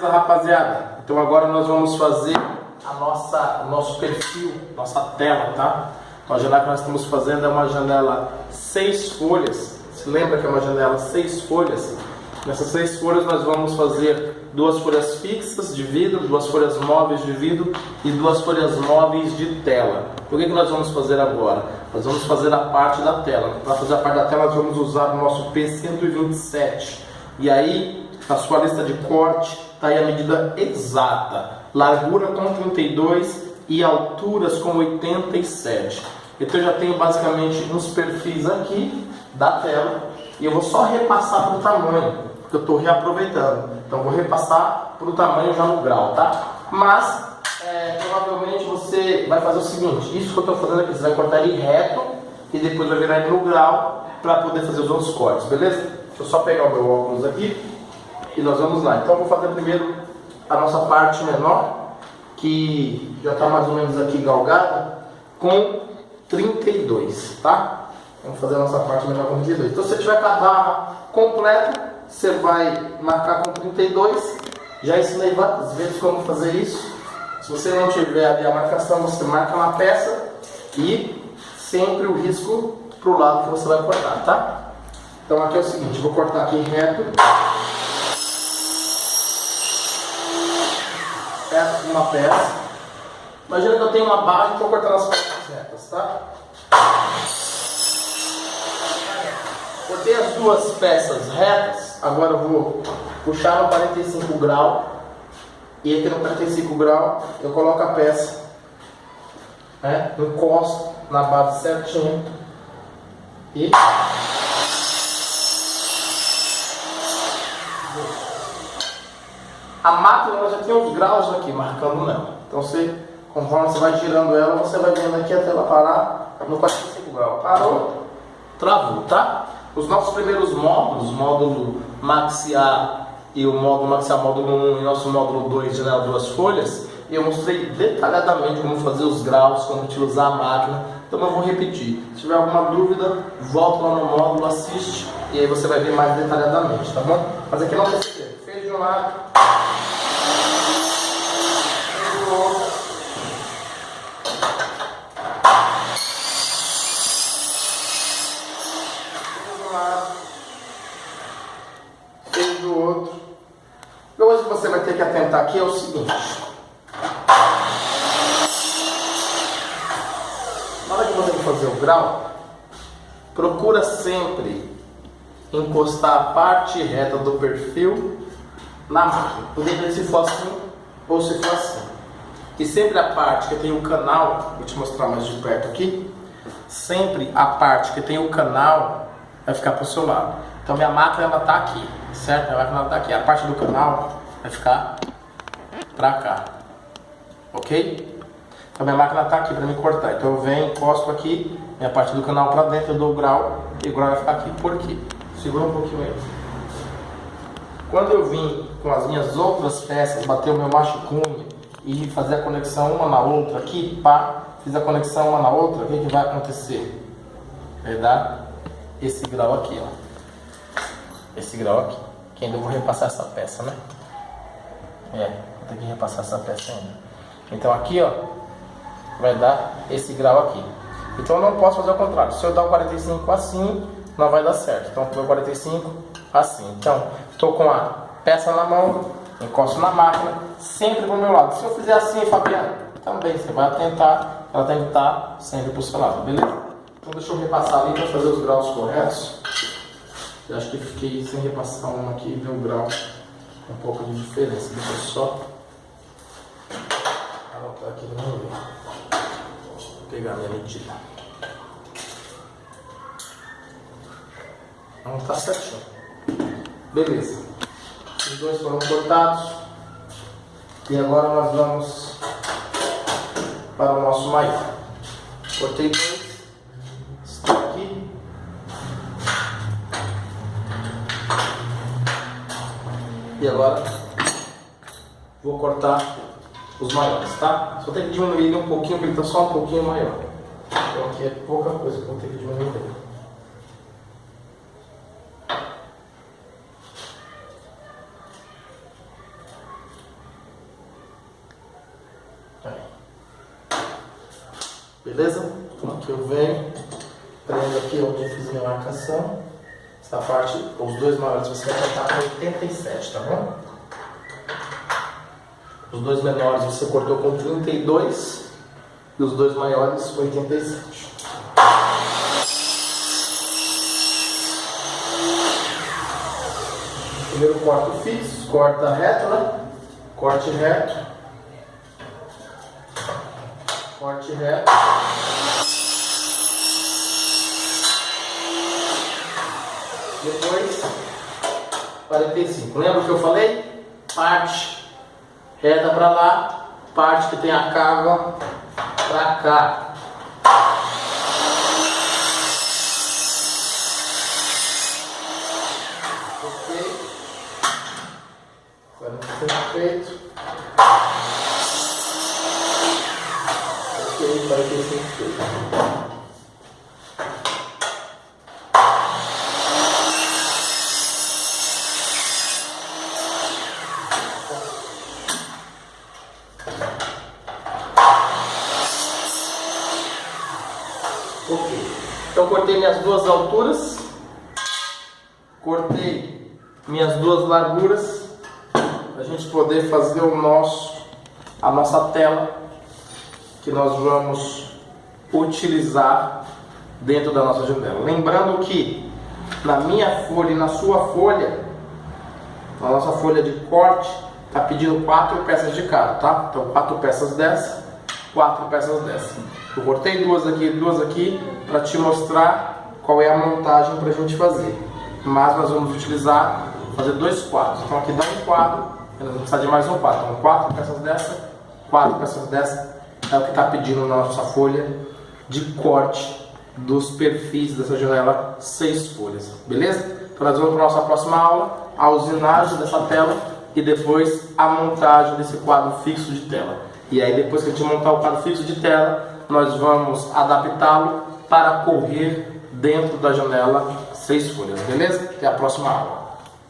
Beleza, rapaziada? Então agora nós vamos fazer o nosso perfil, nossa tela, tá? Então a janela que nós estamos fazendo é uma janela 6 folhas. Se lembra que é uma janela 6 folhas? Nessas 6 folhas nós vamos fazer 2 folhas fixas de vidro, 2 folhas móveis de vidro e 2 folhas móveis de tela. O que nós vamos fazer agora? Nós vamos fazer a parte da tela. Para fazer a parte da tela nós vamos usar o nosso P127. E aí, a sua lista de corte está aí a medida exata. Largura com 32 e alturas com 87. Então eu já tenho basicamente uns perfis aqui da tela. E eu vou só repassar para o tamanho, porque eu estou reaproveitando. Então vou repassar para o tamanho já no grau, tá? Mas, provavelmente você vai fazer o seguinte. Isso que eu estou fazendo aqui, você vai cortar ele reto e depois vai virar ele no grau para poder fazer os outros cortes, beleza? Deixa eu só pegar o meu óculos aqui e nós vamos lá. Então eu vou fazer primeiro a nossa parte menor, que já está mais ou menos aqui galgada, com 32, tá? Vamos fazer a nossa parte menor com 32. Então se você tiver com a barra completa, você vai marcar com 32. Já ensinei várias vezes como fazer isso. Se você não tiver ali a marcação, você marca na peça e sempre o risco para o lado que você vai cortar, tá? Então aqui é o seguinte, vou cortar aqui reto. Essa é uma peça. Imagina que eu tenho uma barra e estou cortando as peças retas, tá? Cortei as 2 peças retas, agora eu vou puxar no 45 graus. E aqui no 45 graus eu coloco a peça, encosto na base certinho e a máquina ela já tem uns graus aqui marcando nela. Então conforme você vai girando ela, você vai vendo aqui até ela parar no 45 graus. Parou, travou, tá? Os nossos primeiros módulos, módulo Maxi A e o módulo Maxi A módulo 1 e nosso módulo 2, janela 2 folhas, eu mostrei detalhadamente como fazer os graus, como utilizar a máquina. Então eu vou repetir. Se tiver alguma dúvida, volta lá no módulo, assiste e aí você vai ver mais detalhadamente, tá bom? Mas aqui não tem segredo. Fez de um lado, fez do outro. Fez do outro. A coisa que você vai ter que atentar aqui é o seguinte. Na hora que você for fazer o grau, procura sempre encostar a parte reta do perfil na máquina. Independente se for assim ou se for assim. E sempre a parte que tem o canal, vou te mostrar mais de perto aqui. Sempre a parte que tem o canal vai ficar para o seu lado. Então minha máquina ela tá aqui, certo? Minha máquina tá aqui. A parte do canal vai ficar para cá, ok? Então minha máquina tá aqui para me cortar. Então eu venho, encosto aqui, minha parte do canal para dentro, eu dou o grau e o grau vai ficar aqui. Por quê? Segura um pouquinho aí. Quando eu vim com as minhas outras peças, bater o meu machucunho e fazer a conexão uma na outra aqui, pá, fiz a conexão uma na outra, o que vai acontecer? Vai dar esse grau aqui, ó. Esse grau aqui, que ainda eu vou repassar essa peça, né? Vou ter que repassar essa peça ainda. Então aqui, ó, vai dar esse grau aqui. Então eu não posso fazer o contrário. Se eu dar o 45 assim, não vai dar certo. Então eu vou 45 assim. Então, estou com a peça na mão, encosto na máquina, sempre pro meu lado. Se eu fizer assim, Fabiano, também você vai tentar, ela tem que estar sempre pro seu lado, beleza? Então deixa eu repassar ali para fazer os graus corretos. Eu acho que fiquei sem repassar uma aqui e deu um grau um pouco de diferença. Deixa eu só anotar aqui no meu. Vou pegar a minha medida. Não tá certinho. Beleza. Os 2 foram cortados. E agora nós vamos para o nosso maior. Cortei 2. Estou aqui. E agora vou cortar os maiores, tá? Só tem que diminuir ele um pouquinho, porque ele está só um pouquinho maior. Então aqui é pouca coisa que eu vou ter que diminuir ele. Beleza? Então aqui eu venho, prendo aqui onde eu fiz minha marcação. Essa parte, os dois maiores você vai cortar com 87, tá bom? Os dois menores você cortou com 32 e os dois maiores com 87. Primeiro corte fixo, corta reto, né? Corte reto. Corte reto. Depois, 45. Lembra o que eu falei? Parte reta para lá, parte que tem a cava para cá. Ok? 45 feito. Ok, 45 feito. Ok, então cortei minhas duas alturas, cortei minhas duas larguras, para a gente poder fazer a nossa tela que nós vamos utilizar dentro da nossa janela. Lembrando que na minha folha e na sua folha, a nossa folha de corte está pedindo 4 peças de cada, tá? Então 4 peças dessa, 4 peças dessa. Eu cortei duas aqui para te mostrar qual é a montagem para a gente fazer. Mas nós vamos fazer 2 quadros. Então aqui dá um quadro, nós vamos precisar de mais um quadro. Então 4 peças dessa, 4 peças dessa, é o que está pedindo na nossa folha de corte dos perfis dessa janela 6 folhas. Beleza? Então nós vamos para a nossa próxima aula, a usinagem dessa tela e depois a montagem desse quadro fixo de tela. E aí depois que a gente montar o quadro fixo de tela, nós vamos adaptá-lo para correr dentro da janela 6 folhas, beleza? Até a próxima aula.